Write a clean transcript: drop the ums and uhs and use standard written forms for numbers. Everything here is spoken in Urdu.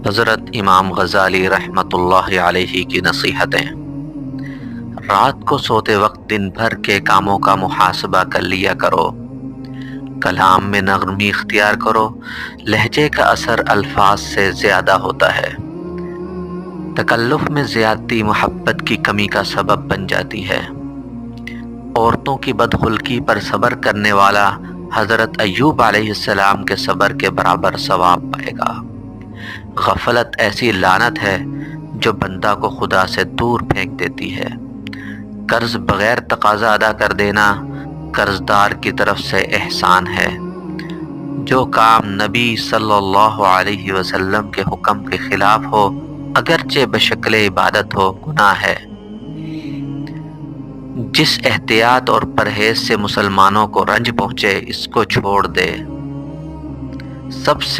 حضرت امام غزالی رحمۃ اللہ علیہ کی نصیحتیں۔ رات کو سوتے وقت دن بھر کے کاموں کا محاسبہ کر لیا کرو، کلام میں نرمی اختیار کرو، لہجے کا اثر الفاظ سے زیادہ ہوتا ہے، تکلف میں زیادتی محبت کی کمی کا سبب بن جاتی ہے، عورتوں کی بدخلقی پر صبر کرنے والا حضرت ایوب علیہ السلام کے صبر کے برابر ثواب پائے گا، غفلت ایسی لعنت ہے جو بندہ کو خدا سے دور پھینک دیتی ہے، قرض بغیر تقاضا ادا کر دینا قرض دار کی طرف سے احسان ہے، جو کام نبی صلی اللہ علیہ وسلم کے حکم کے خلاف ہو اگرچہ بشکل عبادت ہو گناہ ہے، جس احتیاط اور پرہیز سے مسلمانوں کو رنج پہنچے اس کو چھوڑ دے، سب سے